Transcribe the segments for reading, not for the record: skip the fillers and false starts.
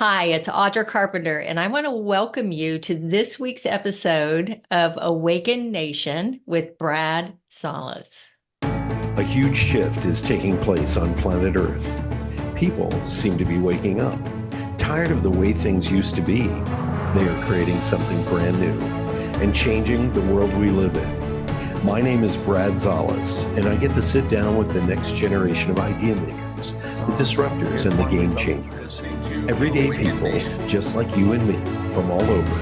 Hi, it's Audra Carpenter, and I want to welcome you to this week's episode of Awaken Nation with Brad Szollose. A huge shift is taking place on planet Earth. People seem to be waking up. Tired of the way things used to be, they are creating something brand new and changing the world we live in. My name is Brad Szollose, and I get to sit down with the next generation of idea makers, the disruptors, and the game changers. Everyday people, just like you and me, from all over,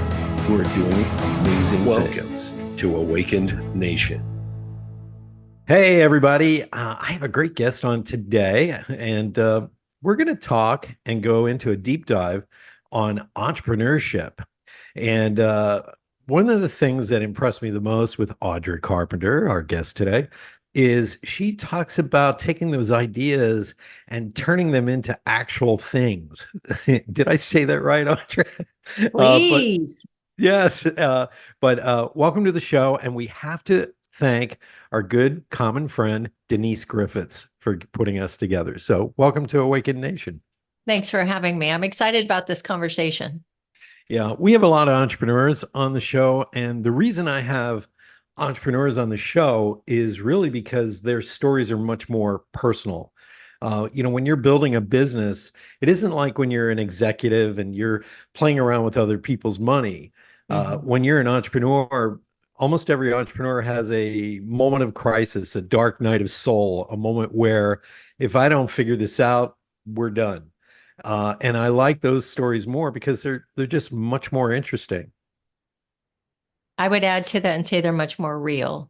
who are doing amazing things to Awakened Nation. Hey, everybody. I have a great guest on today, and we're going to talk and go into a deep dive on entrepreneurship. And one of the things that impressed me the most with Audra Carpenter, our guest today, is she talks about taking those ideas and turning them into actual things. Did I say that right, Audra? But Please. yes, but welcome to the show. And we have to thank our good common friend, Denise Griffiths, for putting us together. So welcome to Awaken Nation. Thanks for having me. I'm excited about this conversation. Yeah, we have a lot of entrepreneurs on the show. And the reason I have entrepreneurs on the show is really because their stories are much more personal. When you're building a business, it isn't like when you're an executive and you're playing around with other people's money. When you're an entrepreneur, almost every entrepreneur has a moment of crisis, a dark night of soul, a moment where if I don't figure this out, we're done. And I like those stories more because they're just much more interesting. I would add to that and say they're much more real.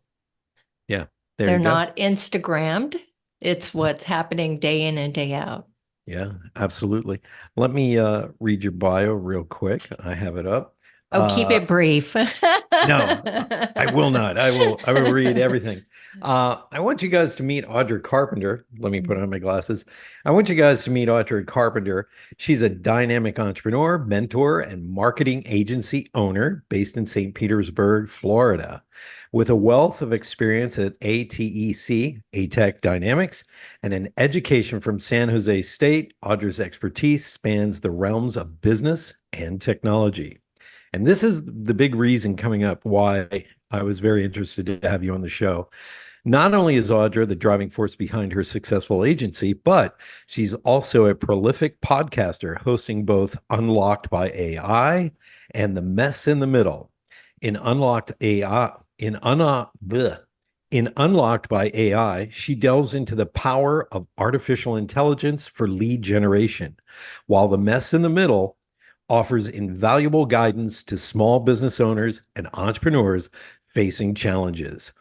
Yeah, there They're you go. not Instagrammed. It's what's happening day in and day out. Yeah, absolutely. Let me read your bio real quick. I have it up. Oh, keep Uh, it brief. no, I will not. I will read everything. I want you guys to meet Audra Carpenter. Let me put on my glasses. I want you guys to meet Audra Carpenter. She's a dynamic entrepreneur, mentor, and marketing agency owner based in St. Petersburg, Florida. With a wealth of experience at ATEC, ATEC Dynamics, and an education from San Jose State, Audra's expertise spans the realms of business and technology. And this is the big reason coming up why I was very interested to have you on the show. Not only is Audra the driving force behind her successful agency, but she's also a prolific podcaster, hosting both Unlocked by AI and The Mess in the Middle. In Unlocked AI, in Unlocked by AI, she delves into the power of artificial intelligence for lead generation, while The Mess in the Middle offers invaluable guidance to small business owners and entrepreneurs facing challenges.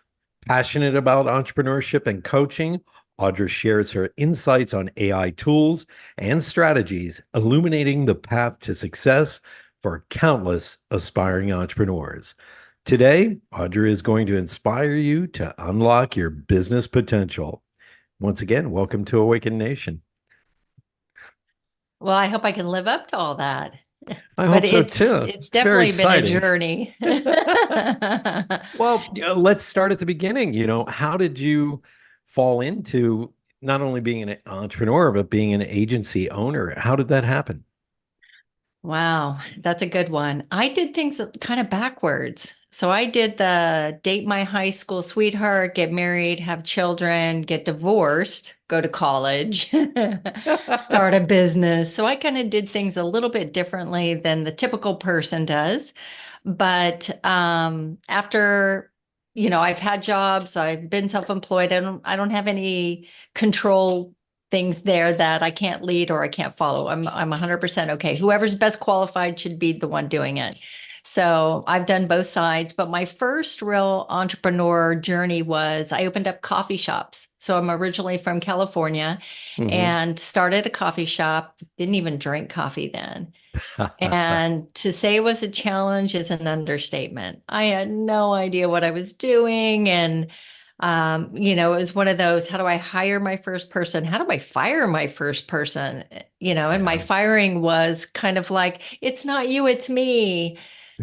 Passionate about entrepreneurship and coaching, Audra shares her insights on AI tools and strategies, illuminating the path to success for countless aspiring entrepreneurs. Today, Audra is going to inspire you to unlock your business potential. Once again, welcome to Awaken Nation. Well, I hope I can live up to all that. I But hope so it's too. it's Very definitely been a exciting. journey. Well, let's start at the beginning. How did you fall into not only being an entrepreneur, but being an agency owner? How did that happen? Wow, that's a good one. I did things kind of backwards. So I did the date my high school sweetheart, get married, have children, get divorced, go to college, start a business. So I kind of did things a little bit differently than the typical person does. But after, I've had jobs, I've been self-employed. I don't have any control things there that I can't lead or I can't follow. I'm 100% okay. Whoever's best qualified should be the one doing it. So I've done both sides, but my first real entrepreneur journey was I opened up coffee shops. So I'm originally from California Hmm. and started a coffee shop. Didn't even drink coffee then. And to say it was a challenge is an understatement. I had no idea what I was doing. And, it was one of those, how do I hire my first person? How do I fire my first person? And my Yeah. firing was kind of like, it's not you, it's me.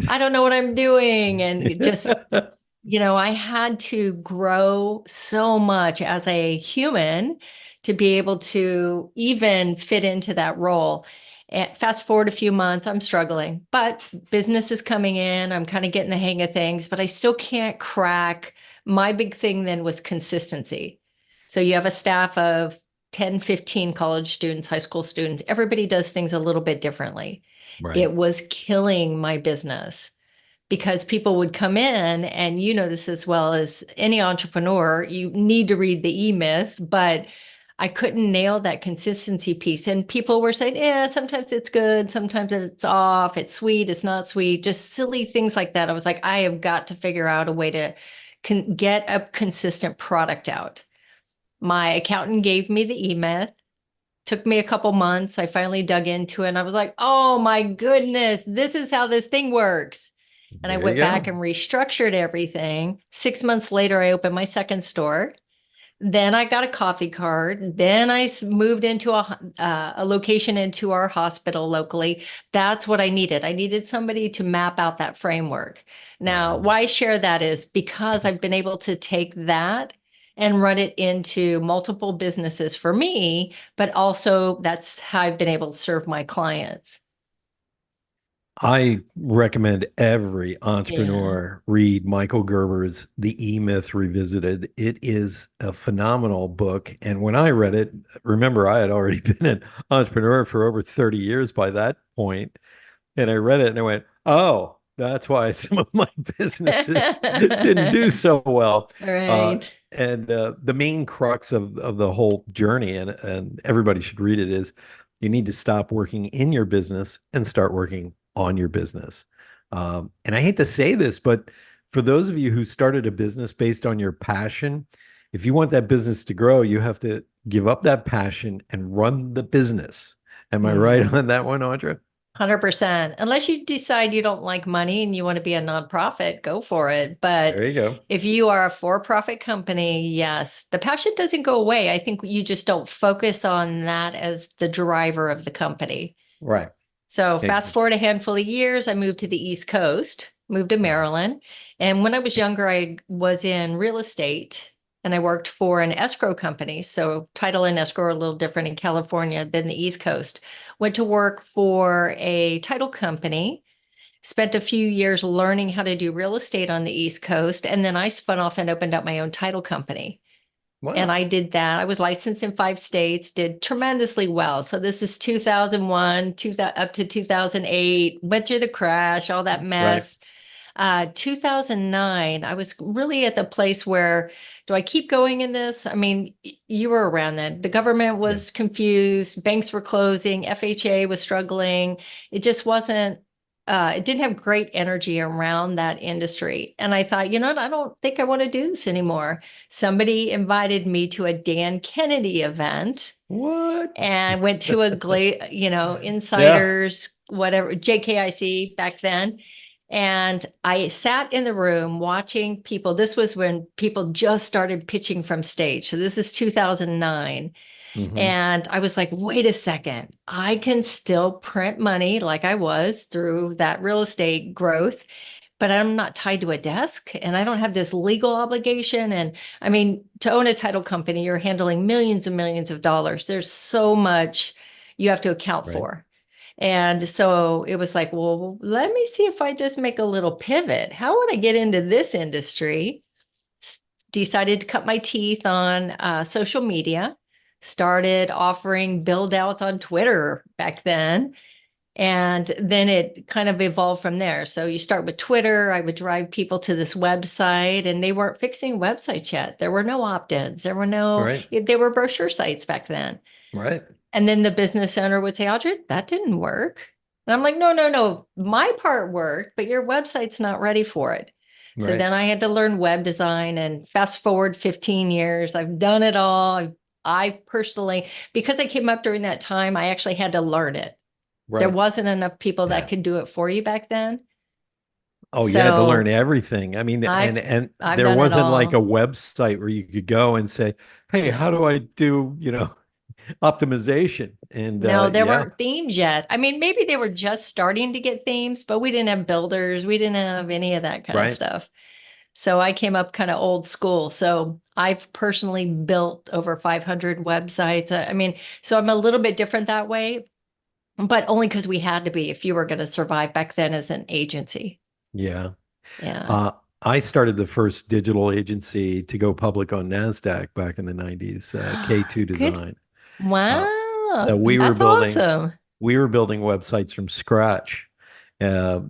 I don't know what I'm doing. And it just, I had to grow so much as a human to be able to even fit into that role. And fast forward a few months, I'm struggling, but business is coming in. I'm kind of getting the hang of things, but I still can't crack. My big thing then was consistency. So you have a staff of 10, 15 college students, high school students. Everybody does things a little bit differently. Right. It was killing my business because people would come in, and you know this as well as any entrepreneur, you need to read the e-myth, but I couldn't nail that consistency piece. And people were saying, yeah, sometimes it's good, sometimes it's off, it's sweet, it's not sweet, just silly things like that. I was like, I have got to figure out a way to get a consistent product out. My accountant gave me the e-myth. Took me a couple months. I finally dug into it and I was like, oh my goodness, this is how this thing works. And I There you went back go. and restructured everything. 6 months later, I opened my second store. Then I got a coffee cart. Then I moved into a location into our hospital locally. That's what I needed. I needed somebody to map out that framework. Now, Wow. why I share that is because I've been able to take that and run it into multiple businesses for me, but also that's how I've been able to serve my clients. I recommend every Yeah. entrepreneur read Michael Gerber's The E-Myth Revisited. It is a phenomenal book. And when I read it, remember, I had already been an entrepreneur for over 30 years by that point. And I read it and I went, oh, that's why some of my businesses didn't do so well. Uh, Right. and the main crux of the whole journey, and everybody should read it, is you need to stop working in your business and start working on your business. And I hate to say this, but for those of you who started a business based on your passion, if you want that business to grow, you have to give up that passion and run the business. Am I right Mhm. on that one, Audra? 100%. Unless you decide you don't like money and you want to be a nonprofit, go for it. But There you go. if you are a for-profit company, yes, the passion doesn't go away. I think you just don't focus on that as the driver of the company. Right. So fast Ex- forward a handful of years, I moved to the East Coast, moved to Mhm. Maryland. And when I was younger, I was in real estate and I worked for an escrow company. So title and escrow are a little different in California than the East Coast. Went to work for a title company, spent a few years learning how to do real estate on the East Coast. And then I spun off and opened up my own title company. And Wow. I did that. I was licensed in 5 states, did tremendously well. So this is 2001, up to 2008, went through the crash, all that Right. mess. 2009, I was really at the place where, do I keep going in this? I mean, you were around then. The government Yeah. was confused, banks were closing, FHA was struggling. It just wasn't, it didn't have great energy around that industry. And I thought, you know what? I don't think I want to do this anymore. Somebody invited me to a Dan Kennedy event What? and went to a Yeah. insiders, whatever, JKIC back then. And I sat in the room watching people. This was when people just started pitching from stage. So this is 2009. Hmm. And I was like, wait a second, I can still print money like I was through that real estate growth, but I'm not tied to a desk and I don't have this legal obligation. And I mean, to own a title company, you're handling millions and millions of dollars. There's so much you have to account Right. for. And so it was like, well, let me see if I just make a little pivot. How would I get into this industry? Decided to cut my teeth on social media, started offering build outs on Twitter back then. And then it kind of evolved from there. So you start with Twitter. I would drive people to this website and they weren't fixing websites yet. There were no opt-ins. Right. There were brochure sites back then. Right. And then the business owner would say, Audrey, that didn't work. And I'm like, no, no, no. My part worked, but your website's not ready for it. So Right. then I had to learn web design and fast forward 15 years. I've done it all. I personally, because I came up during that time, I actually had to learn it. There Right. wasn't enough people that Yeah. could do it for you back then. Oh, you had to learn So everything. I mean, and I've and I've there done it wasn't like a all. website where you could go and say, "Hey, how No. do I do, optimization?" And No, there yeah. weren't themes yet. I mean, maybe they were just starting to get themes, but we didn't have builders. We didn't have any of that kind of Right. stuff. So I came up kind of old school. So I've personally built over 500 websites. I mean, so I'm a little bit different that way. but only because we had to be if you were going to survive back then as an agency. Yeah. Yeah. Uh, I started the first digital agency to go public on NASDAQ back in the 90s, K2 Good. Design. Uh, Wow. so That's awesome. we were building websites from scratch.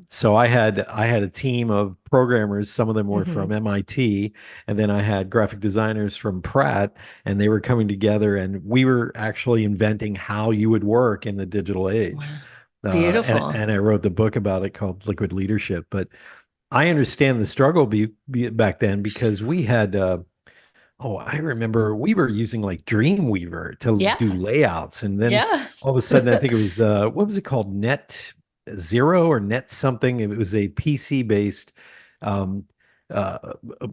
So I had a team of programmers. Some of them were Hmm. from MIT, and then I had graphic designers from Pratt, and they were coming together, and we were actually inventing how you would work in the digital age. Wow. Beautiful. And I wrote the book about it called Liquid Leadership. But I understand the struggle back then because we had oh, I remember we were using like Dreamweaver to Yeah. do layouts. And then Yeah. all of a sudden, I think it was, what was it called? Net Zero or Net something. It was a PC based, um, uh,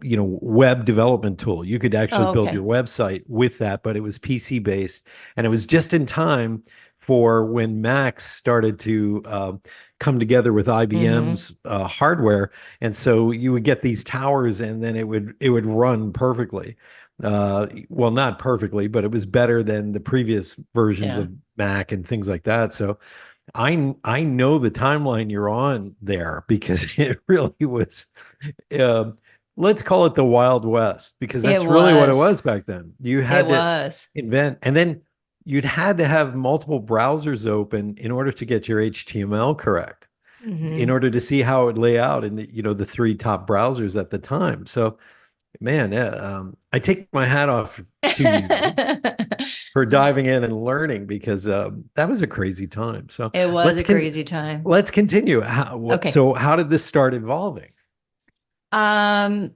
web development tool. You could actually Oh, build your okay. website with that, but it was PC based. And it was just in time for when Macs started to come together with Hmm. IBM's hardware, and so you would get these towers, and then it would run perfectly. Well, not perfectly, but it was better than the previous versions Yeah. of Mac and things like that. So I know the timeline you're on there because it really was. Uh, let's call it the Wild West because It that's really what it was. was back then. You It had to was. invent, and then you'd had to have multiple browsers open in order to get your HTML correct, in Hmm. order to see how it would lay out in the three top browsers at the time. So, man, I take my hat off to you for diving in and learning because that was a crazy time. So It was let's a con- crazy time. let's continue. Okay. So how did this start evolving? Um,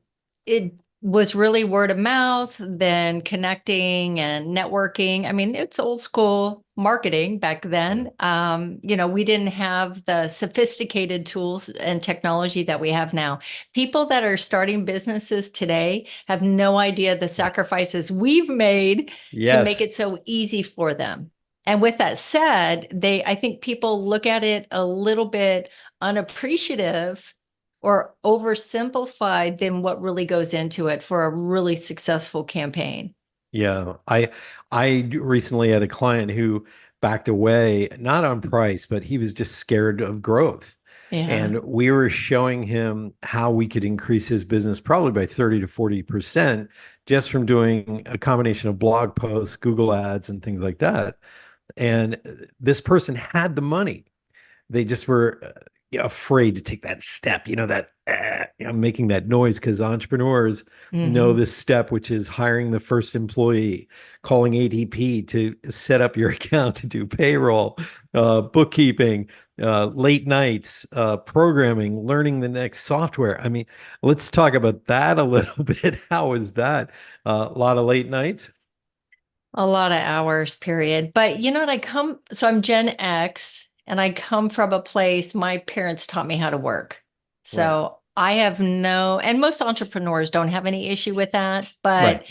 it was really word of mouth, then connecting and networking. I mean, it's old school marketing back Yeah. then. We didn't have the sophisticated tools and technology that we have now. People that are starting businesses today have no idea the sacrifices we've made to make Yes. it so easy for them. And with that said, I think people look at it a little bit unappreciative or oversimplified than what really goes into it for a really successful campaign. Yeah, I recently had a client who backed away, not on price, but he was just scared of growth. Yeah. And we were showing him how we could increase his business probably by 30 to 40% just from doing a combination of blog posts, Google ads, and things like that. And this person had the money. They just were afraid to take that step, that making that noise because entrepreneurs know Hmm. this step, which is hiring the first employee, calling ATP to set up your account to do payroll, bookkeeping, late nights, programming, learning the next software. I mean, let's talk about that a little bit. How is that? A lot of late nights? A lot of hours, period. But you know what? So I'm Gen X and I come from a place, my parents taught me how to work. Right. So I have and most entrepreneurs don't have any issue with that. Right. But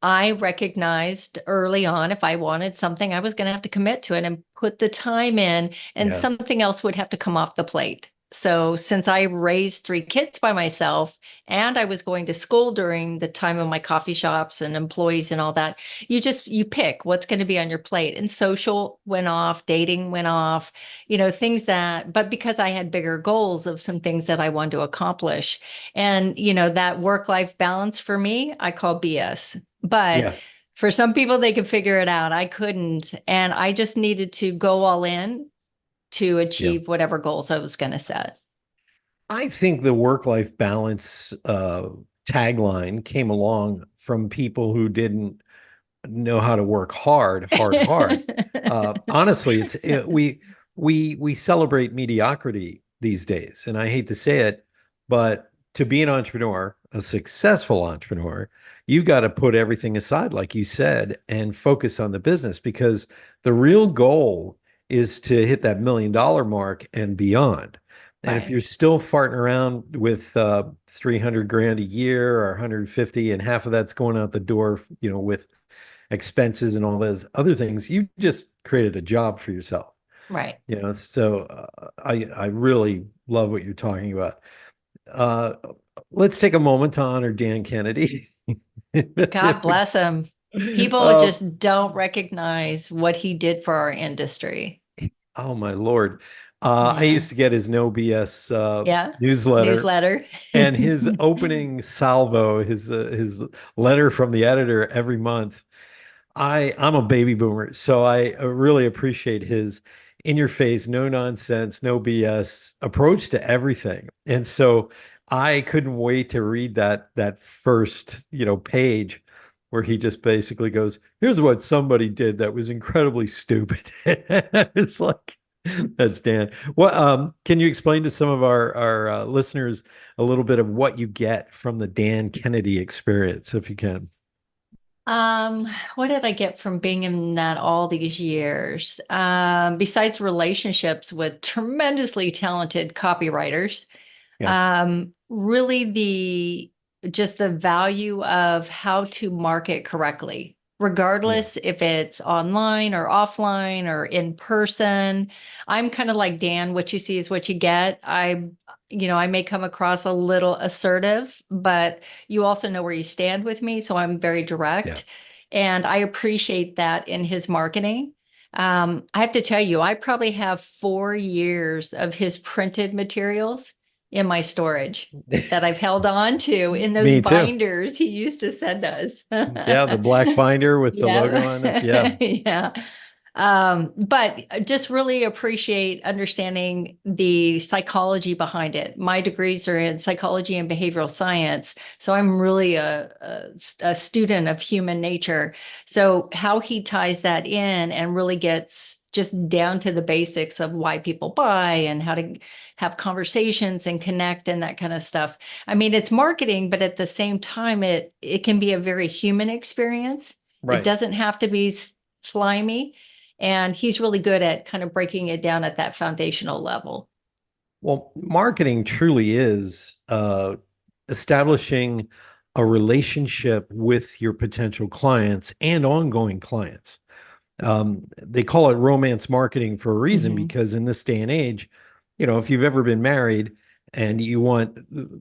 I recognized early on if I wanted something, I was going to have to commit to it and put the time in, and Yeah. something else would have to come off the plate. So, since I raised three kids by myself and I was going to school during the time of my coffee shops and employees and all that, you pick what's going to be on your plate. And social went off, dating went off, things but because I had bigger goals of some things that I wanted to accomplish. And, that work life balance for me, I call BS. But Yeah. for some people, they could figure it out. I couldn't. And I just needed to go all in to Yeah. achieve whatever goals I was going to set. I think the work-life balance tagline came along from people who didn't know how to work hard. Honestly, we celebrate mediocrity these days, and I hate to say it, but to be an entrepreneur, a successful entrepreneur, you got to put everything aside, like you said, and focus on the business because the real goal is to hit that $1 million mark and beyond. And if Right. you're still farting around with 300 grand a year or 150, and half of that's going out the door, with expenses and all those other things, you just created a job for yourself. Right. So I really love what you're talking about. Uh, let's take a moment to honor Dan Kennedy. God bless him. People uh, just don't recognize what he did for our industry. Oh my Lord. I Yeah. used to get his No BS Yeah. newsletter, Newsletter. and his opening salvo, his letter from the editor every month. I'm a baby boomer, so I really appreciate his in your face, no nonsense, no BS approach to everything. And so I couldn't wait to read that first, page where he just basically goes, "Here's what somebody did that was incredibly stupid." It's like that's Dan. What can you explain to some of our listeners a little bit of what you get from the Dan Kennedy experience, if you can? Um, what did I get from being in that all these years? Besides relationships with tremendously talented copywriters, Yeah, really just the value of how to market correctly, yeah, regardless if it's online or offline or in person. I'm kind of like Dan, what you see is what you get. I may come across a little assertive, but you also know where you stand with me. So I'm very yeah. direct. And I appreciate that in his marketing. I have to tell you, I probably have 4 years of his printed materials in my storage that I've held on to in those Me too. binders he used to send us. Yeah, the black binder with the logo Yeah. on it. Yeah, Yeah. But I just really appreciate understanding the psychology behind it. My degrees are in psychology and behavioral science. So I'm really a student of human nature. So how he ties that in and really gets just down to the basics of why people buy and how to have conversations and connect and that kind of stuff. I mean, it's marketing, but at the same time, it can be a very human experience. It right. doesn't have to be slimy. And he's really good at kind of breaking it down at that foundational level. Well, marketing truly is establishing a relationship with your potential clients and ongoing clients. They call it romance marketing for a reason Hmm. because in this day and age, if you've ever been married and you want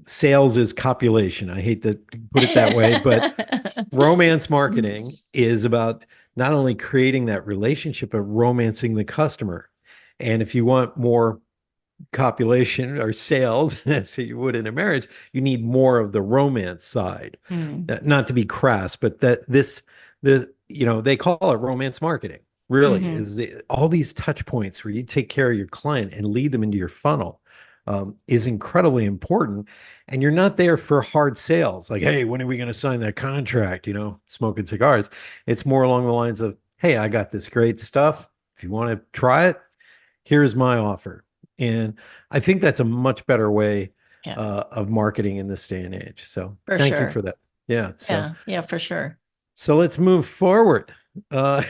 sales is copulation. I hate to put it that way, but romance marketing is about not only creating that relationship, but romancing the customer. And if you want more copulation or sales, as you would in a marriage, you need more of the romance side. Mm. Not to be crass, but they call it romance marketing. Really, Hmm. all these touch points where you take care of your client and lead them into your funnel is incredibly important. And you're not there for hard sales, like, hey, when are we going to sign that contract? Smoking cigars. It's more along the lines of, hey, I got this great stuff. If you want to try it, here's my offer. And I think that's a much better way Yeah, of marketing in this day and age. So for thank you sure. for that. Yeah. So Yeah, yeah, for sure. so let's move forward. Uh,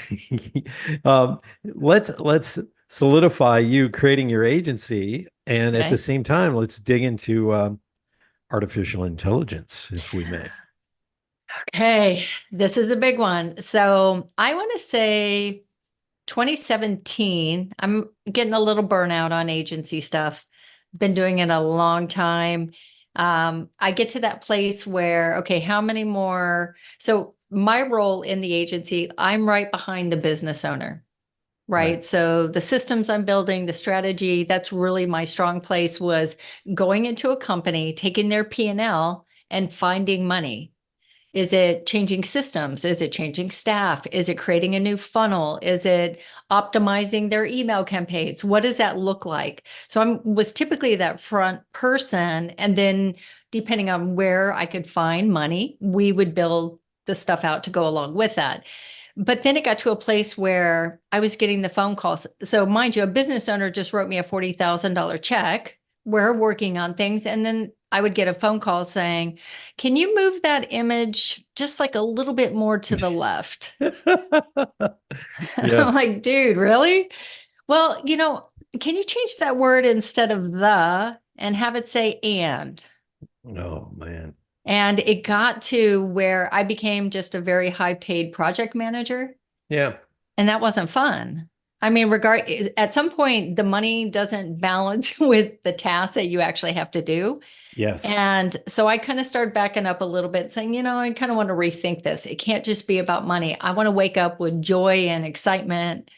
let's solidify you creating your agency, and at the Okay. same time, let's dig into artificial intelligence, if we may. Okay. This is a big one. So I want to say 2017. I'm getting a little burnout on agency stuff. Been doing it a long time. I get to that place where, okay, how many more? So my role in the agency, I'm right behind the business owner, Right. right? So the systems I'm building, the strategy, that's really my strong place was going into a company, taking their P&L and finding money. Is it changing systems? Is it changing staff? Is it creating a new funnel? Is it optimizing their email campaigns? What does that look like? So I was typically that front person. And then depending on where I could find money, we would build the stuff out to go along with that. But then it got to a place where I was getting the phone calls. So mind you, a business owner just wrote me a $40,000 check. We're working on things. And then I would get a phone call saying, can you move that image just like a little bit more to the left? Yeah. I'm like, dude, really? Well, can you change that word instead of the and have it say and? Oh man. And it got to where I became just a very high paid project manager, Yeah. and that wasn't fun. I mean, at some point, the money doesn't balance with the tasks that you actually have to do. Yes. And so I kind of started backing up a little bit, saying, I kind of want to rethink this. It can't just be about money. I want to wake up with joy and excitement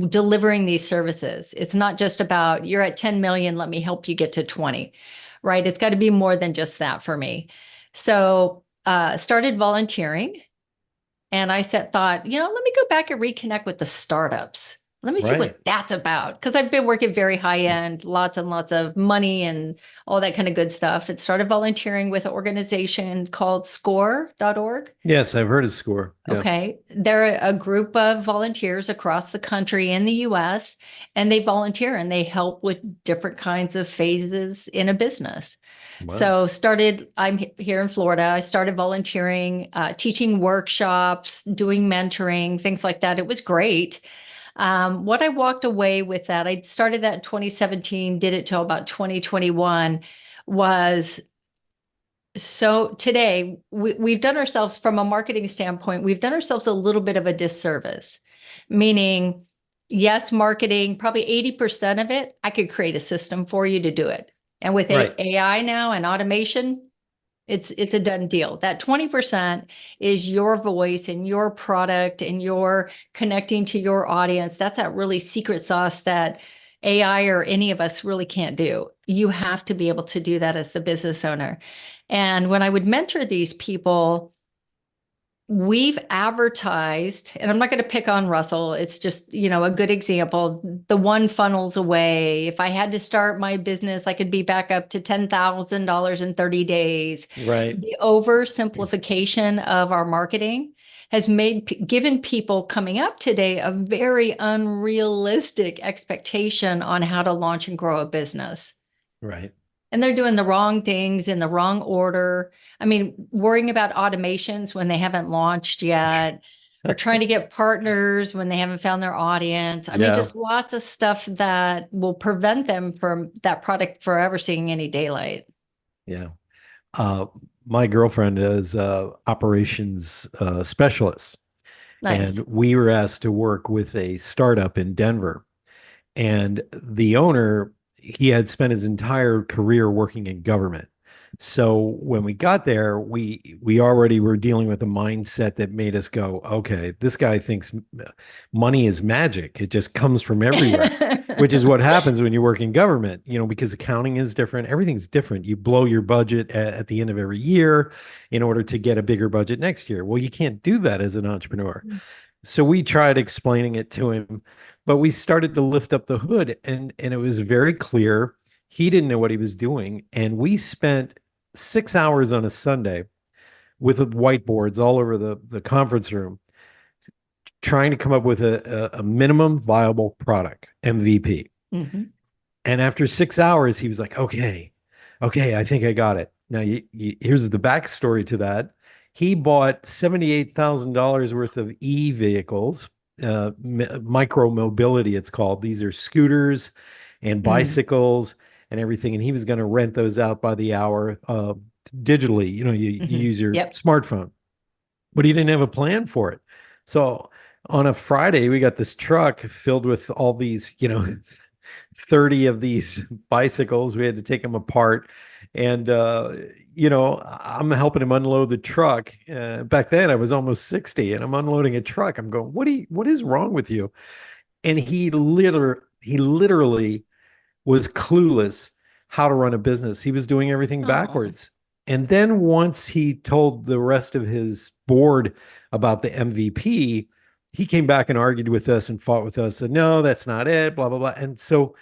delivering these services. It's not just about you're at 10 million, let me help you get to 20, right? It's got to be more than just that for me. So started volunteering, and I thought, let me go back and reconnect with the startups. Let me see Right. what that's about. Because I've been working very high end, lots and lots of money and all that kind of good stuff. It started volunteering with an organization called score.org. Yes, I've heard of Score. Yeah. Okay. They're a group of volunteers across the country in the US, and they volunteer and they help with different kinds of phases in a business. Wow. So I'm here in Florida. I started volunteering, teaching workshops, doing mentoring, things like that. It was great. What I walked away with that, I started that in 2017, did it till about 2021, was so today we've done ourselves from a marketing standpoint, we've done ourselves a little bit of a disservice, meaning, yes, marketing, probably 80% of it, I could create a system for you to do it. And with Right. AI now and automation, it's a done deal. That 20% is your voice and your product and your connecting to your audience. That's that really secret sauce that AI or any of us really can't do. You have to be able to do that as the business owner. And when I would mentor these people, we've advertised, and I'm not going to pick on Russell. It's just, a good example. The one funnels away. If I had to start my business, I could be back up to $10,000 in 30 days. Right. The oversimplification of our marketing has given people coming up today a very unrealistic expectation on how to launch and grow a business. Right. And they're doing the wrong things in the wrong order. I mean, worrying about automations when they haven't launched yet, or trying to get partners when they haven't found their audience. I mean, Yeah. just lots of stuff that will prevent them from that product forever seeing any daylight. Yeah. Uh, my girlfriend is operations specialist, and Nice. we were asked to work with a startup in Denver. And the owner, he had spent his entire career working in government. So when we got there, we already were dealing with a mindset that made us go, okay, this guy thinks money is magic. It just comes from everywhere, which is what happens when you work in government, because accounting is different. Everything's different. You blow your budget at the end of every year in order to get a bigger budget next year. Well, you can't do that as an entrepreneur. So we tried explaining it to him, but we started to lift up the hood, and it was very clear he didn't know what he was doing. And we spent 6 hours on a Sunday with whiteboards all over the conference room trying to come up with a minimum viable product, MVP. Mm-hmm. And after 6 hours, he was like, okay, I think I got it. Now, here's the backstory to that. He bought $78,000 worth of e-vehicles, micro mobility, it's called. These are scooters and Mm. bicycles and everything. And he was going to rent those out by the hour digitally. You Mm-hmm. use your Yep. smartphone, but he didn't have a plan for it. So on a Friday, we got this truck filled with all these, 30 of these bicycles. We had to take them apart. And, I'm helping him unload the truck. Back then, I was almost 60 and I'm unloading a truck. I'm going, what is wrong with you? And he literally was clueless how to run a business. He was doing everything Oh. backwards. And then once he told the rest of his board about the MVP, he came back and argued with us and fought with us. And no, that's not it, blah, blah, blah. And so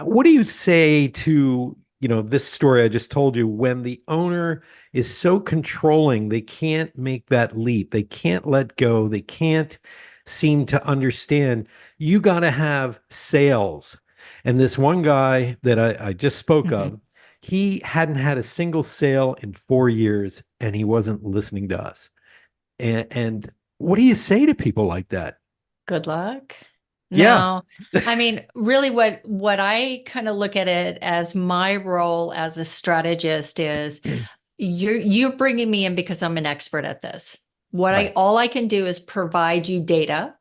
what do you say to, this story I just told you, when the owner is so controlling, they can't make that leap. They can't let go. They can't seem to understand. You got to have sales. And this one guy that I just spoke Mm-hmm. of, he hadn't had a single sale in 4 years and he wasn't listening to us. And what do you say to people like that? Good luck. Yeah. No, I mean, really what I kind of look at it as my role as a strategist is you're bringing me in because I'm an expert at this. Right. All I can do is provide you data,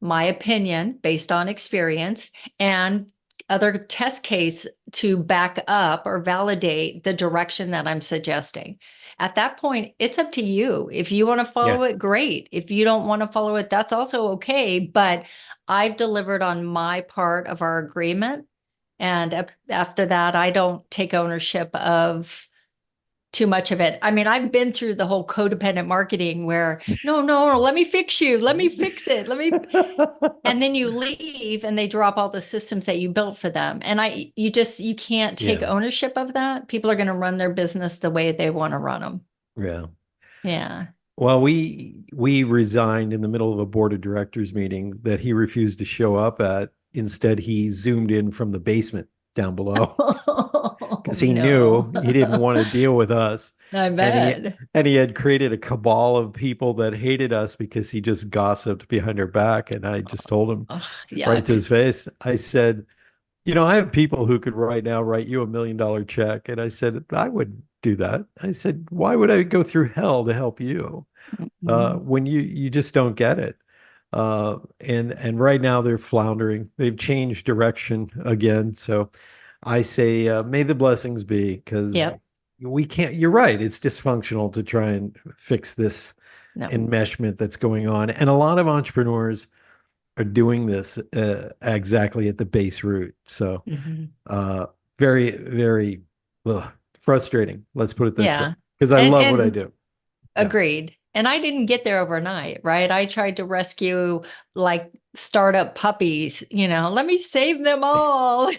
my opinion based on experience, and other test case to back up or validate the direction that I'm suggesting. At that point, it's up to you. If you want to Yeah. follow it, great. If you don't want to follow it, that's also okay. But I've delivered on my part of our agreement. And after that, I don't take ownership of too much of it. I mean, I've been through the whole codependent marketing where, no, let me fix you. Let me fix it. And then you leave and they drop all the systems that you built for them. And you can't take Yeah. ownership of that. People are going to run their business the way they want to run them. Yeah. Yeah. Well, we resigned in the middle of a board of directors meeting that he refused to show up at. Instead, he zoomed in from the basement down below Oh, because he no. knew he didn't want to deal with us. I And he bet. and he had created a cabal of people that hated us because he just gossiped behind our back. And I just told him Oh, right to yuck. his face, I said, I have people who could right now write you $1 million check. And I said, I wouldn't do that. I said, why would I go through hell to help you? Mhm. When you just don't get it. And right now they're floundering. They've changed direction again. So I say, may the blessings be, because Yep. we can't. You're right. It's dysfunctional to try and fix this No. enmeshment that's going on, and a lot of entrepreneurs are doing this exactly at the base root. So Mhm. uh, very, very frustrating. Let's put it this way, Yeah. because I And love what I and do. Yeah. agreed. And I didn't get there overnight, right? I tried to rescue like startup puppies, let me save them all.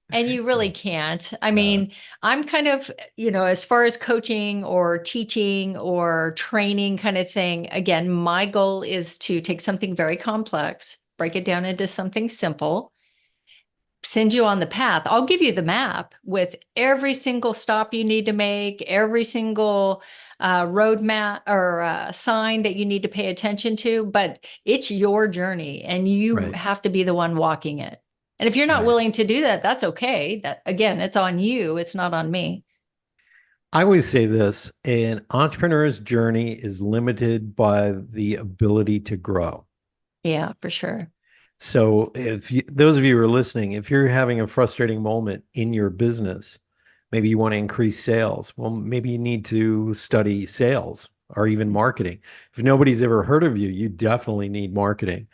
And you really can't. I Yeah. mean, I'm kind of, as far as coaching or teaching or training kind of thing, again, my goal is to take something very complex, break it down into something simple, send you on the path. I'll give you the map with every single stop you need to make, every single road map or sign that you need to pay attention to, but it's your journey and you Right. have to be the one walking it. And if you're not Right. willing to do that, that's okay. That again, it's on you. It's not on me. I always say this: an entrepreneur's journey is limited by the ability to grow. Yeah, for sure. So, if those of you who are listening, if you're having a frustrating moment in your business, maybe you want to increase sales. Well, maybe you need to study sales or even marketing. If nobody's ever heard of you, you definitely need marketing.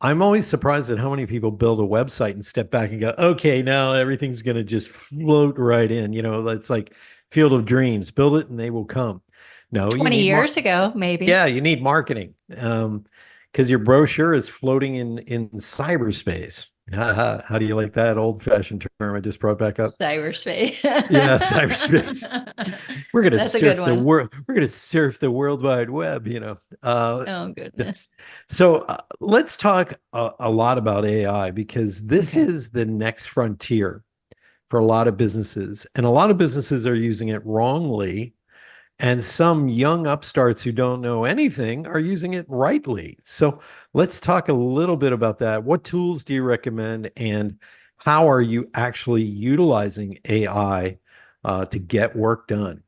I'm always surprised at how many people build a website and step back and go, okay, now everything's going to just float right in. It's like Field of Dreams, build it and they will come. No, you 20 need years ago, maybe. yeah, you need marketing. Because your brochure is floating in cyberspace. How do you like that old-fashioned term I just brought back up? Cyberspace. Yeah, cyberspace. We're gonna That's a good surf the one. world. We're gonna surf the World Wide Web. Oh, goodness. So let's talk a lot about AI, because this Okay. is the next frontier for a lot of businesses, and a lot of businesses are using it wrongly, and some young upstarts who don't know anything are using it rightly. So let's talk a little bit about that. What tools do you recommend, and how are you actually utilizing AI to get work done?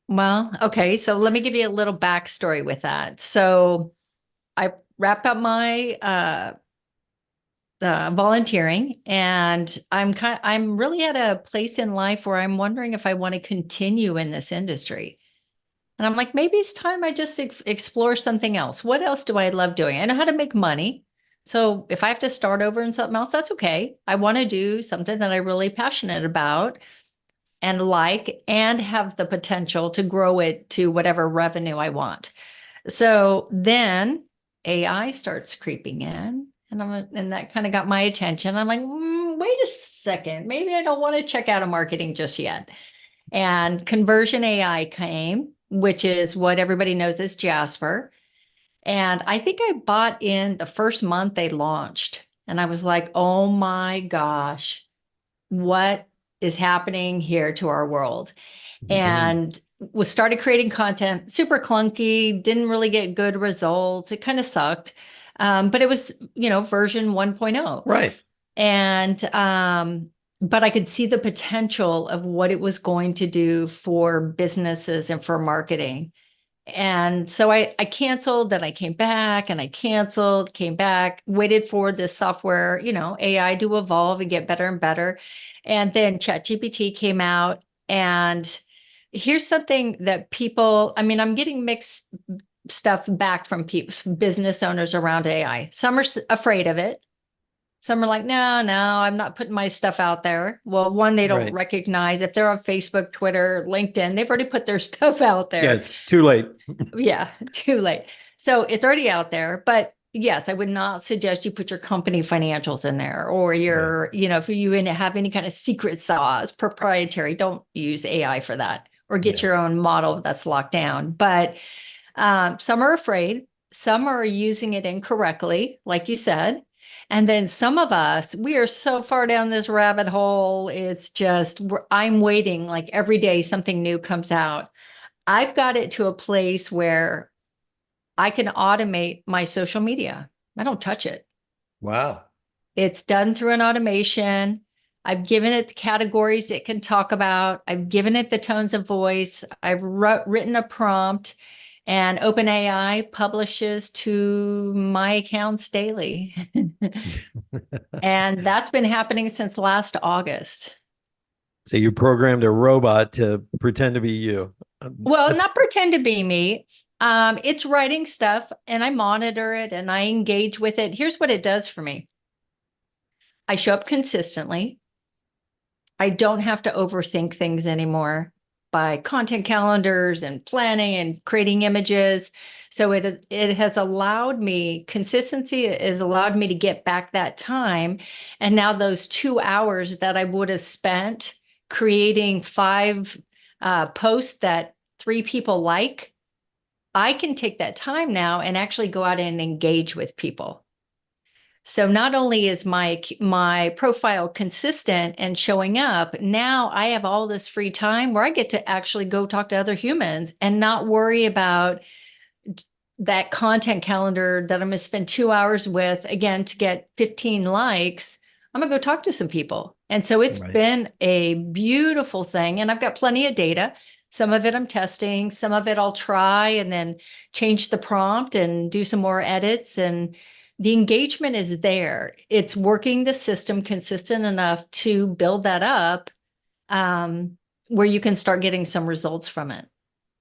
Well, okay. So let me give you a little backstory with that. So I wrapped up my volunteering, and I'm really at a place in life where I'm wondering if I want to continue in this industry. And I'm like, maybe it's time I just explore something else. What else do I love doing? I know how to make money. So if I have to start over in something else, that's okay. I want to do something that I'm really passionate about and like, and have the potential to grow it to whatever revenue I want. So then AI starts creeping in, and that kind of got my attention. I'm like, wait a second, maybe I don't want to check out of marketing just yet. And conversion AI came, which is what everybody knows as Jasper. And I think I bought in the first month they launched, and I was like, oh my gosh, what is happening here to our world? Mhm. And was started creating content, super clunky, didn't really get good results. It kind of sucked. But it was, version 1.0. Right. And but I could see the potential of what it was going to do for businesses and for marketing. And so I canceled, then I came back and I canceled, came back, waited for this software, AI to evolve and get better and better. And then ChatGPT came out. And here's something that people, I mean, I'm getting mixed stuff back from people, business owners around AI. Some are afraid of it. Some are like, no, no, I'm not putting my stuff out there. Well, one, they don't Right. recognize if they're on Facebook, Twitter, LinkedIn, they've already put their stuff out Yeah, there. it's too late. Yeah, too late. So it's already out there. But yes, I would not suggest you put your company financials in there or Right. your, if you have any kind of secret sauce, proprietary, don't use AI for that or get Yeah. your own model that's locked down. But some are afraid, some are using it incorrectly, like you said. And then some of us, we are so far down this rabbit hole. It's just, I'm waiting like every day something new comes out. I've got it to a place where I can automate my social media. I don't touch it. Wow. It's done through an automation. I've given it the categories it can talk about. I've given it the tones of voice. I've written a prompt, and OpenAI publishes to my accounts daily. And that's been happening since last August. So you programmed a robot to pretend to be you. Well, That's not pretend to be me. It's writing stuff and I monitor it and I engage with it. Here's what it does for me. I show up consistently. I don't have to overthink things anymore by content calendars and planning and creating images. So it has allowed me, consistency has allowed me to get back that time. And now those 2 hours that I would have spent creating five posts that three people like, I can take that time now and actually go out and engage with people. So not only is my profile consistent and showing up, now I have all this free time where I get to actually go talk to other humans and not worry about that content calendar that I'm going to spend 2 hours with again to get 15 likes. I'm going to go talk to some people. And so it's right. been a beautiful thing. And I've got plenty of data. Some of it I'm testing, some of it I'll try and then change the prompt and do some more edits. And the engagement is there. It's working the system consistent enough to build that up where you can start getting some results from it.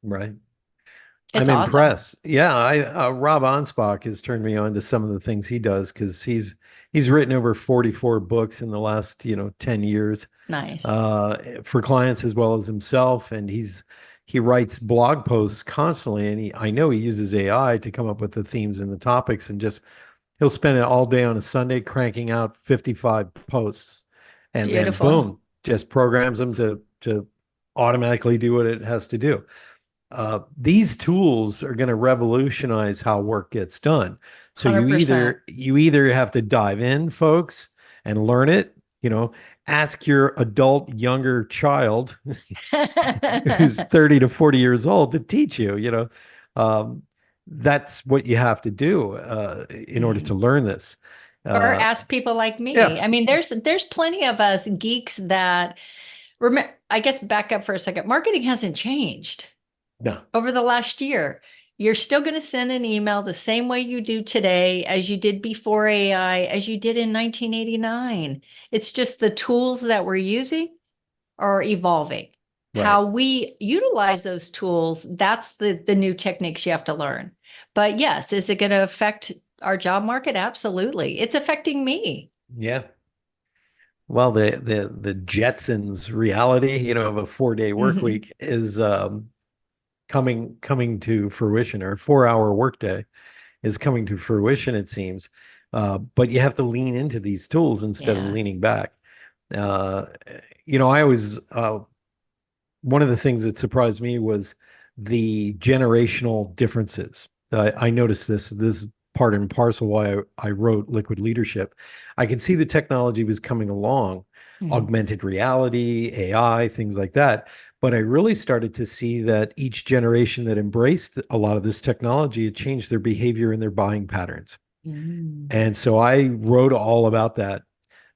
Right. It's I'm awesome. impressed. Yeah, I Rob Anspach has turned me on to some of the things he does because he's written over 44 books in the last 10 years Nice. for clients as well as himself, and he writes blog posts constantly, and I know he uses AI to come up with the themes and the topics, and just he'll spend it all day on a Sunday cranking out 55 posts, and then Beautiful. boom, just programs them to automatically do what it has to do. These tools are going to revolutionize how work gets done. So you 100%. either have to dive in, folks, and learn it. Ask your adult younger child who's 30 to 40 years old to teach you. Um, that's what you have to do in order to Mhm. learn this. Or Uh, ask people like me. yeah, I mean, there's plenty of us geeks that remember, I guess back up for a second. Marketing hasn't changed no, over the last year. You're still going to send an email the same way you do today as you did before AI, as you did in 1989. It's just the tools that we're using are evolving. right. How we utilize those tools, that's the new techniques you have to learn. But yes, is it going to affect our job market? Absolutely. It's affecting me. Yeah. Well, the Jetsons reality, of a 4-day work Mhm. week is coming to fruition, or a 4-hour workday is coming to fruition, it seems. But you have to lean into these tools instead of Yeah. leaning back. Uh, I always one of the things that surprised me was the generational differences. I noticed this part and parcel why I wrote Liquid Leadership. I could see the technology was coming along, Mhm. augmented reality, AI, things like that. But I really started to see that each generation that embraced a lot of this technology, it changed their behavior and their buying patterns. Mm. And so I wrote all about that.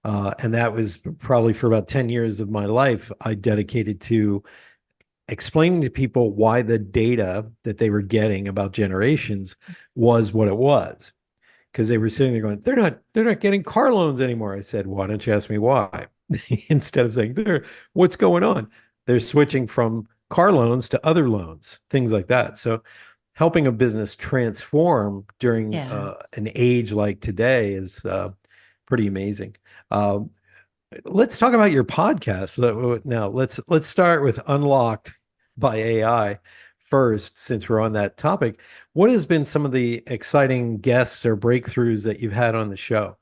And that was probably for about 10 years of my life, I dedicated to explaining to people why the data that they were getting about generations was what it was. Because they were sitting there going, they're not getting car loans anymore. I said, why don't you ask me why? Instead of saying, what's going on? They're switching from car loans to other loans, things like that. So helping a business transform during Yeah. an age like today is pretty amazing. Um, let's talk about your podcast. Now, let's start with Unlocked by AI first, since we're on that topic. What has been some of the exciting guests or breakthroughs that you've had on the show?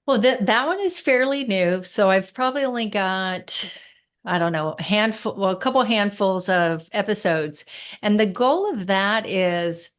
Well, that one is fairly new. So I've probably only got, I don't know, a handful, well, a couple handfuls of episodes. And the goal of that is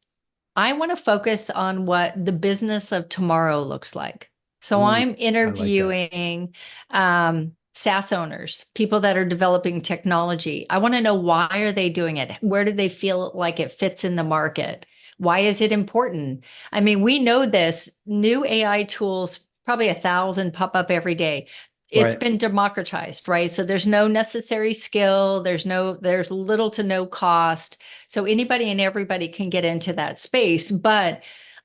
I want to focus on what the business of tomorrow looks like. So Ooh, I'm I like that. interviewing SaaS owners, people that are developing technology. I want to know, why are they doing it? Where do they feel like it fits in the market? Why is it important? I mean, we know this new AI tools, probably 1,000 pop up every day. It's Right, been democratized, right? So there's no necessary skill. There's little to no cost. So anybody and everybody can get into that space. But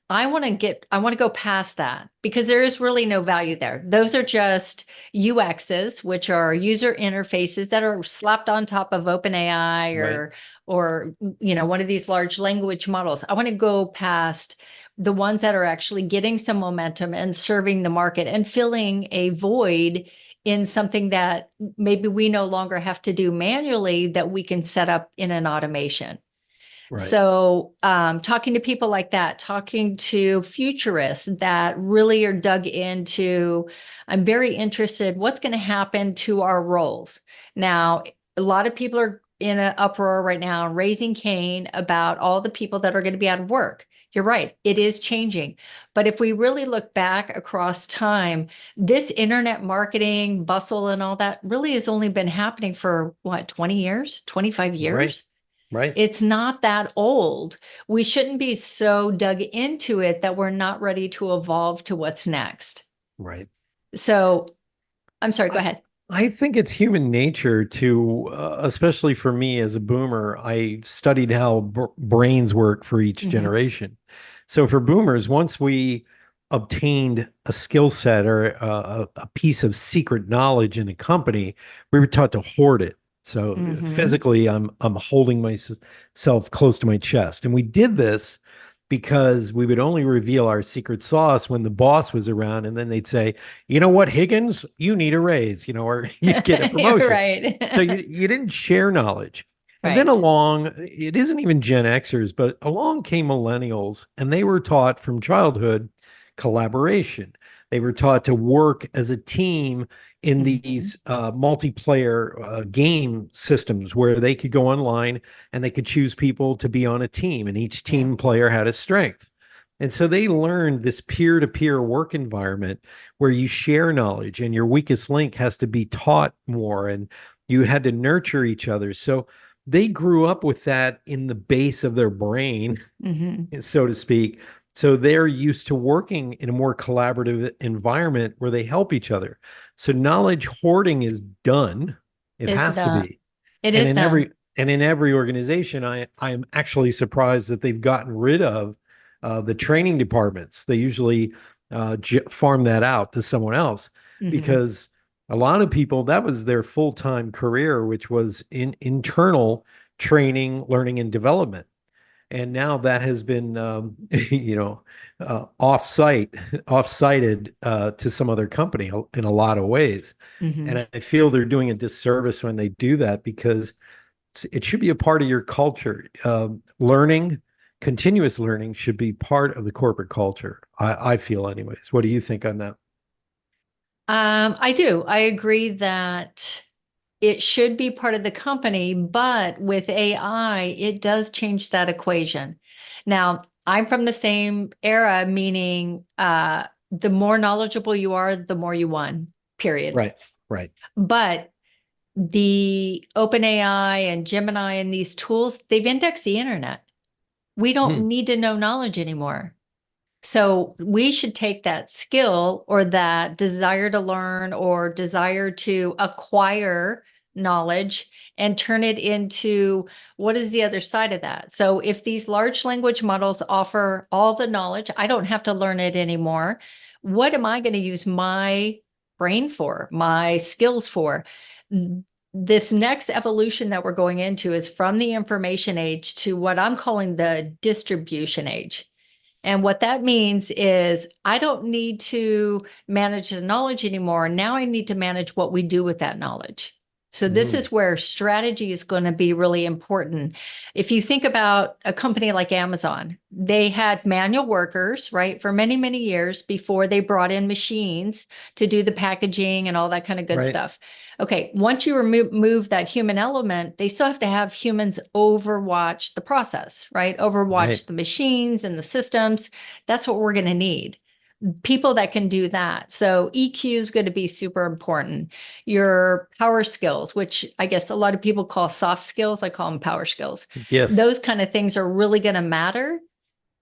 I want to go past that, because there is really no value there. Those are just UXs, which are user interfaces that are slapped on top of OpenAI right, or one of these large language models. I want to go past the ones that are actually getting some momentum and serving the market and filling a void in something that maybe we no longer have to do manually, that we can set up in an automation. right, So, talking to people like that, talking to futurists that really are dug into, I'm very interested, what's going to happen to our roles. Now, a lot of people are in an uproar right now, raising Cain about all the people that are going to be out of work. You're right, it is changing. But if we really look back across time, this internet marketing bustle and all that really has only been happening for what, 20 years, 25 right, years? right, It's not that old. We shouldn't be so dug into it that we're not ready to evolve to what's next. right. So I'm sorry, go I ahead. I think it's human nature to, especially for me as a boomer, I studied how brains work for each Hmm. generation. So for boomers, once we obtained a skill set or a piece of secret knowledge in a company, we were taught to hoard it. So Hmm. physically, I'm holding myself close to my chest, and we did this because we would only reveal our secret sauce when the boss was around, and then they'd say, you know what, Higgins, you need a raise, or you get a You're promotion. So right. you didn't share knowledge. And then Right. along, it isn't even Gen Xers, but along came millennials, and they were taught from childhood collaboration. They were taught to work as a team in Hmm. these multiplayer game systems where they could go online and they could choose people to be on a team, and each Yeah. team player had a strength. And so they learned this peer to peer work environment where you share knowledge and your weakest link has to be taught more, and you had to nurture each other. So they grew up with that in the base of their brain, Hmm. so to speak. So they're used to working in a more collaborative environment where they help each other. So knowledge hoarding is done. It It's has to done. be. It And is in done. every organization, I am actually surprised that they've gotten rid of the training departments. They usually farm that out to someone else, Hmm. because a lot of people, that was their full-time career, which was in internal training, learning, and development. And now that has been off-sited to some other company in a lot of ways. Hmm. And I feel they're doing a disservice when they do that, because it should be a part of your culture. Learning, continuous learning should be part of the corporate culture. I feel, anyways. What do you think on that? I do. I agree that it should be part of the company, but with AI, it does change that equation. Now, I'm from the same era, meaning the more knowledgeable you are, the more you won, period. Right, right. But the OpenAI and Gemini and these tools, they've indexed the internet. We Hmm. don't need to know knowledge anymore. So we should take that skill or that desire to learn or desire to acquire knowledge and turn it into what is the other side of that. So if these large language models offer all the knowledge, I don't have to learn it anymore. What am I going to use my brain for, my skills for? This next evolution that we're going into is from the information age to what I'm calling the distribution age. And what that means is I don't need to manage the knowledge anymore. Now I need to manage what we do with that knowledge. So this Mm, is where strategy is going to be really important. If you think about a company like Amazon, they had manual workers, right, for many, many years before they brought in machines to do the packaging and all that kind of good right, stuff. Okay, once you remove that human element, they still have to have humans overwatch the process, right? right. Overwatch the machines and the systems. That's what we're going to need. People that can do that. So EQ is going to be super important. Your power skills, which I guess a lot of people call soft skills, I call them power skills. Yes. Those kind of things are really going to matter.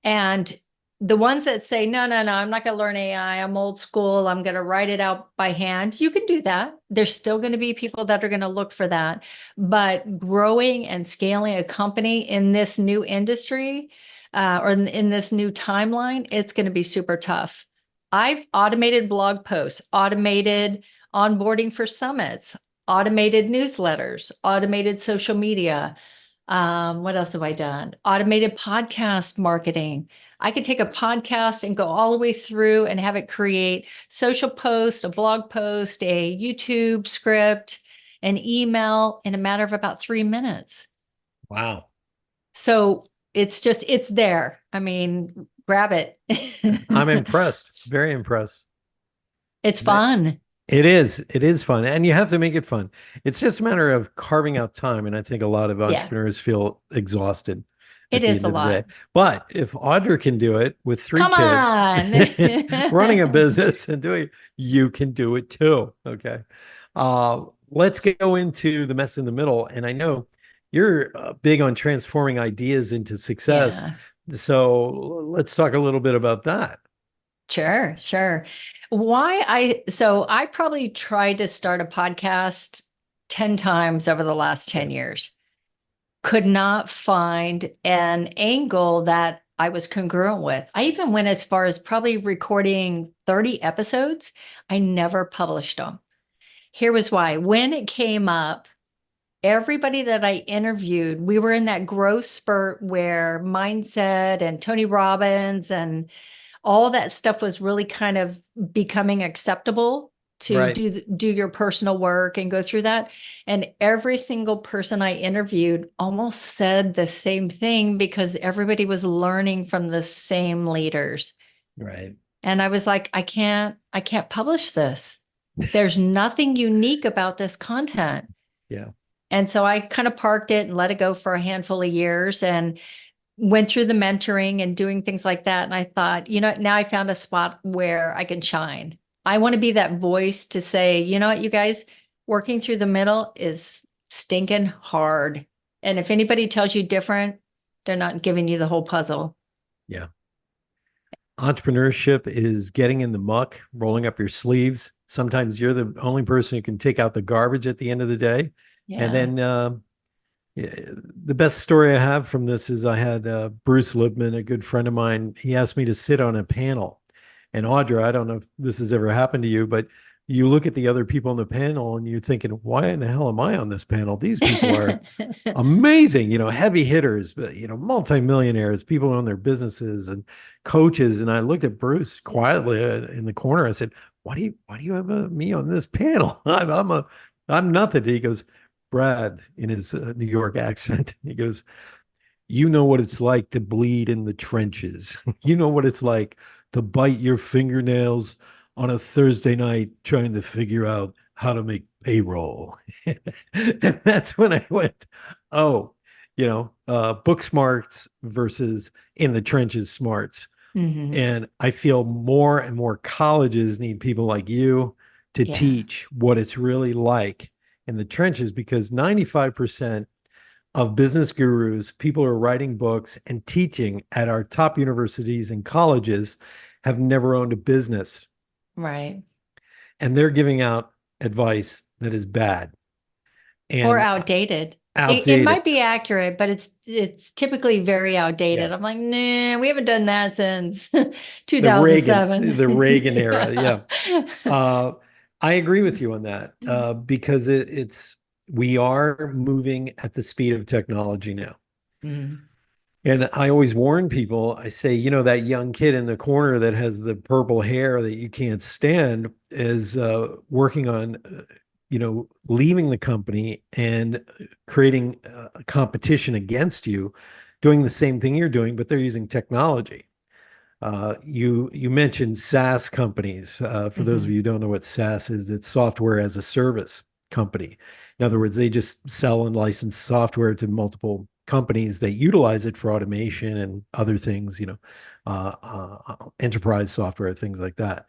And the ones that say, no, no, no, I'm not going to learn AI. I'm old school. I'm going to write it out by hand. You can do that. There's still going to be people that are going to look for that. But growing and scaling a company in this new industry or in this new timeline, it's going to be super tough. I've automated blog posts, automated onboarding for summits, automated newsletters, automated social media. What else have I done? Automated podcast marketing. I could take a podcast and go all the way through and have it create social post, a blog post, a YouTube script, an email in a matter of about 3 minutes. Wow. So it's there. I mean, grab it. I'm impressed. Very impressed. It's That fun. it is. It is fun. And you have to make it fun. It's just a matter of carving out time. And I think a lot of Yeah, entrepreneurs feel exhausted it at the is end a of the day. lot. But if Audra can do it with three Come kids, running a on. business and doing, you can do it too. Okay. Let's go into the mess in the middle. And I know you're big on transforming ideas into success. Yeah. So let's talk a little bit about that. Sure, sure. So I probably tried to start a podcast 10 times over the last Yeah. 10 years. Could not find an angle that I was congruent with. I even went as far as probably recording 30 episodes. I never published them. Here was why. When it came up, everybody that I interviewed, we were in that growth spurt where mindset and Tony Robbins and all that stuff was really kind of becoming acceptable to Right. do your personal work and go through that. And every single person I interviewed almost said the same thing because everybody was learning from the same leaders. Right. And I was like, I can't publish this. There's nothing unique about this content. Yeah. And so I kind of parked it and let it go for a handful of years and went through the mentoring and doing things like that. And I thought, now I found a spot where I can shine. I want to be that voice to say, you know what, you guys, working through the middle is stinking hard. And if anybody tells you different, they're not giving you the whole puzzle. Yeah. Entrepreneurship is getting in the muck, rolling up your sleeves. Sometimes you're the only person who can take out the garbage at the end of the day. And Yeah. then the best story I have from this is I had Bruce Libman, a good friend of mine. He asked me to sit on a panel. And Audra, I don't know if this has ever happened to you, but you look at the other people on the panel and you're thinking, why in the hell am I on this panel? These people are amazing, heavy hitters, but multimillionaires, people who own their businesses and coaches. And I looked at Bruce quietly in the corner. I said, why do you have me on this panel? I'm nothing. He goes, Brad, in his New York accent, he goes, you know what it's like to bleed in the trenches. You know what it's like to bite your fingernails on a Thursday night trying to figure out how to make payroll. And that's when I went, oh, book smarts versus in the trenches smarts. Hmm. And I feel more and more colleges need people like you to Yeah. teach what it's really like in the trenches because 95% of business gurus, people who are writing books and teaching at our top universities and colleges have never owned a business. Right. And they're giving out advice that is bad. Or and outdated. It outdated. might be accurate, but it's typically very Yeah. outdated. I'm like, nah, we haven't done that since The 2007. Reagan era. Yeah. Yeah. Uh, I agree with you on that because we are moving at the speed of technology now. Mm, And I always warn people, I say, that young kid in the corner that has the purple hair that you can't stand is working on, leaving the company and creating a competition against you, doing the same thing you're doing, but they're using technology. You mentioned SaaS companies. For those of you mhm, who don't know what SaaS is, it's software as a service company. In other words, they just sell and license software to multiple companies that utilize it for automation and other things, enterprise software, things like that.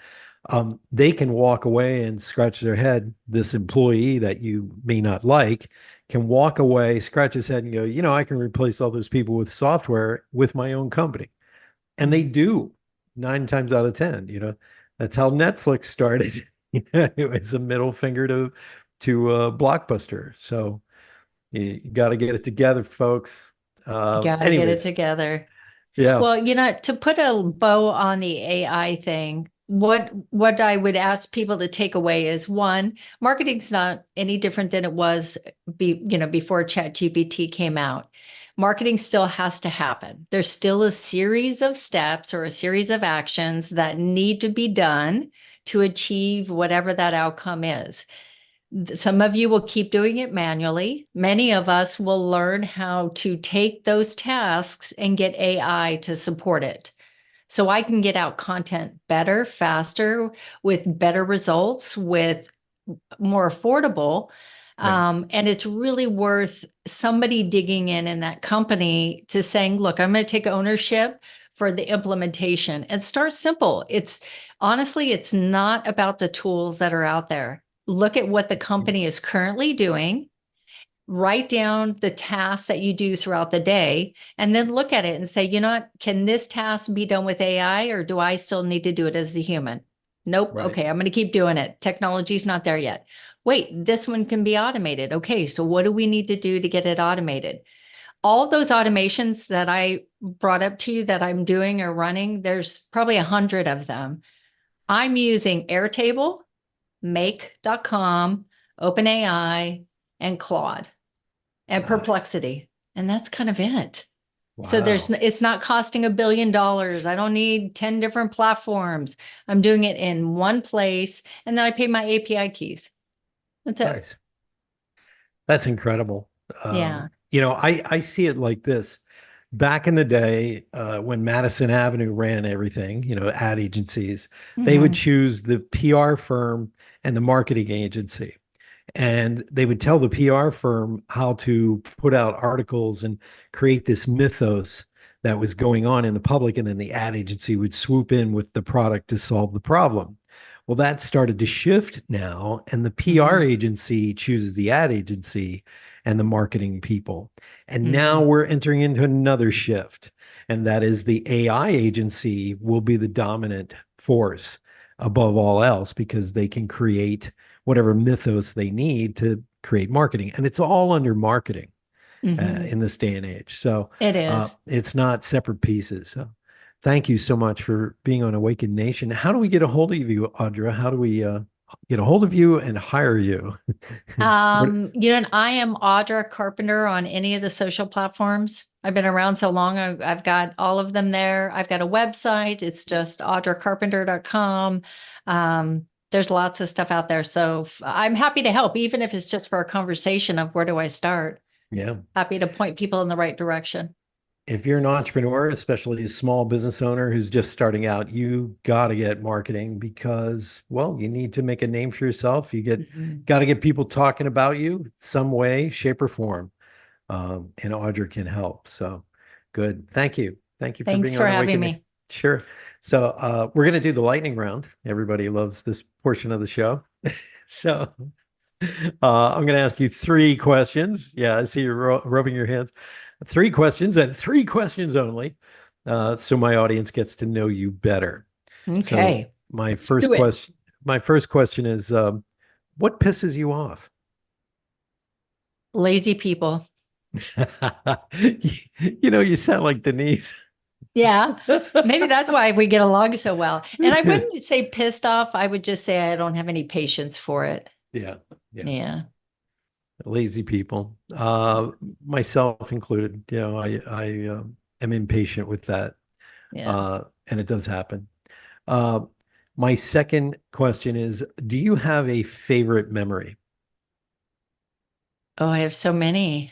They can walk away and scratch their head. This employee that you may not like can walk away, scratch his head, and go, I can replace all those people with software with my own company, and they mm. do 9 times out of 10. That's how Netflix started. It was a middle finger to Blockbuster. So you got to get it together, folks. You got to get it Anyways, together. yeah, Well, to put a bow on the AI thing, what I would ask people to take away is one, marketing's not any different than it was before ChatGPT came out. Marketing still has to happen. There's still a series of steps or a series of actions that need to be done to achieve whatever that outcome is. Some of you will keep doing it manually. Many of us will learn how to take those tasks and get AI to support it. So I can get out content better, faster, with better results, with more affordable. right, And it's really worth somebody digging in that company to saying, look, I'm going to take ownership for the implementation and start simple. It's honestly, it's not about the tools that are out there. Look at what the company is currently doing, write down the tasks that you do throughout the day, and then look at it and say, can this task be done with AI or do I still need to do it as a human? Nope. right, Okay, I'm going to keep doing it. Technology's not there yet. Wait, this one can be automated. Okay, so what do we need to do to get it automated? All those automations that I brought up to you that I'm doing or running, there's probably 100 of them. I'm using Airtable, Make.com, OpenAI, and Claude and nice, Perplexity. And that's kind of it. So wow, it's not costing $1 billion. I don't need 10 different platforms. I'm doing it in one place. And then I pay my API keys. That's it. nice. That's incredible. Yeah. I see it like this. Back in the day, when Madison Avenue ran everything, ad agencies, they would Hmm. choose the PR firm and the marketing agency. And they would tell the PR firm how to put out articles and create this mythos that was going on in the public. And then the ad agency would swoop in with the product to solve the problem. Well, that started to shift now, and the PR Hmm. agency chooses the ad agency and the marketing people. And now Hmm. we're entering into another shift, and that is the AI agency will be the dominant force above all else because they can create whatever mythos they need to create marketing. And it's all under marketing Hmm. in this day and age. So It is. it's not separate pieces. So thank you so much for being on Awakened Nation. How do we get a hold of you, Audra? How do we get a hold of you and hire you? What, And I am Audra Carpenter on any of the social platforms. I've been around so long. I've got all of them there. I've got a website. It's just audracarpenter.com. There's lots of stuff out there. So I'm happy to help, even if it's just for a conversation of where do I start? yeah. Happy to point people in the right direction. If you're an entrepreneur, especially a small business owner who's just starting out, you got to get marketing because, well, you need to make a name for yourself. Mhm. Got to get people talking about you some way, shape, or form. And Audra can help. So good. Thank you. Thank you for Thanks being for on having Awakening. me. Sure. So we're going to do the lightning round. Everybody loves this portion of the show. So I'm going to ask you 3 questions. Yeah, I see you rubbing your hands. 3 questions and 3 questions only. So my audience gets to know you better. So Okay, let's do it. my first question is, what pisses you off? Lazy people. You sound like Denise. Yeah. Maybe that's why we get along so well. And I wouldn't say pissed off. I would just say I don't have any patience for it. Yeah. Yeah. Yeah. Lazy people, myself included. I am impatient with that, Yeah. and it does happen. Uh, my second question is, do you have a favorite memory? Oh, I have so many.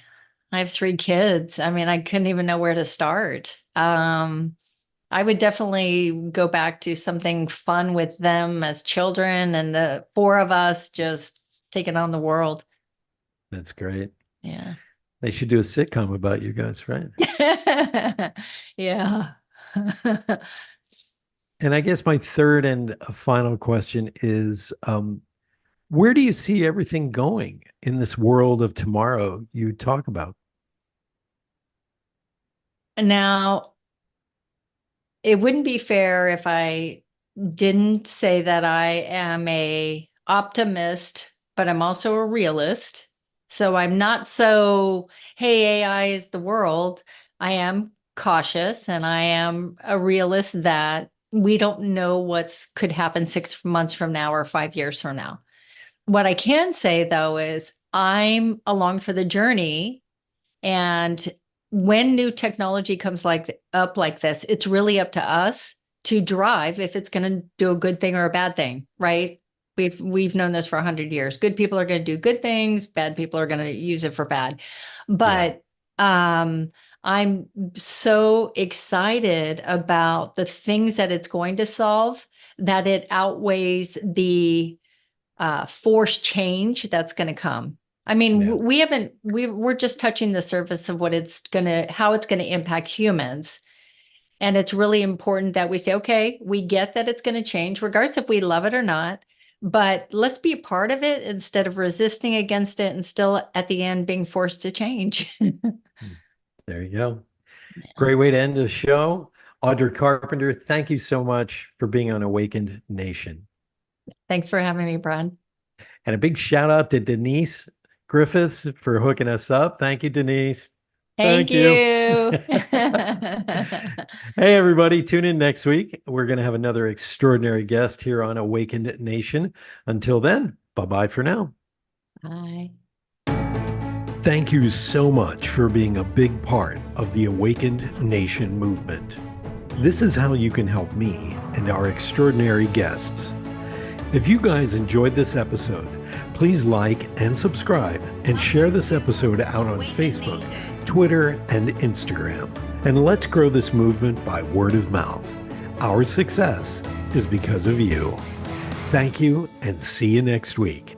I have 3 kids. I mean, I couldn't even know where to start. I would definitely go back to something fun with them as children and the 4 of us just taking on the world. That's great. Yeah. They should do a sitcom about you guys, right? Yeah. And I guess my third and final question is, where do you see everything going in this world of tomorrow you talk about? Now, it wouldn't be fair if I didn't say that I am a optimist, but I'm also a realist. So I'm not so, hey, AI is the world. I am cautious and I am a realist that we don't know what's could happen 6 months from now or 5 years from now. What I can say though is I'm along for the journey, and when new technology comes up like this, it's really up to us to drive if it's going to do a good thing or a bad thing, right? We've known this for 100 years. Good people are going to do good things, bad people are going to use it for bad. Yeah. But I'm so excited about the things that it's going to solve that it outweighs the forced change that's going to come. I mean, Yeah. we're just touching the surface of how it's going to impact humans. And it's really important that we say, okay, we get that it's going to change, regardless if we love it or not, but let's be a part of it instead of resisting against it and still at the end being forced to change. There you go. Great way to end the show. Audra Carpenter, thank you so much for being on Awakened Nation. Thanks for having me, Brad. And a big shout out to Denise Griffiths for hooking us up. Thank you, Denise. Thank Thank you. you. Hey, everybody, tune in next week. We're going to have another extraordinary guest here on Awakened Nation. Until then, bye-bye for now. Bye. Thank you so much for being a big part of the Awakened Nation movement. This is how you can help me and our extraordinary guests. If you guys enjoyed this episode, please like and subscribe and share this episode out on Facebook, Twitter, and Instagram. And let's grow this movement by word of mouth. Our success is because of you. Thank you, and see you next week.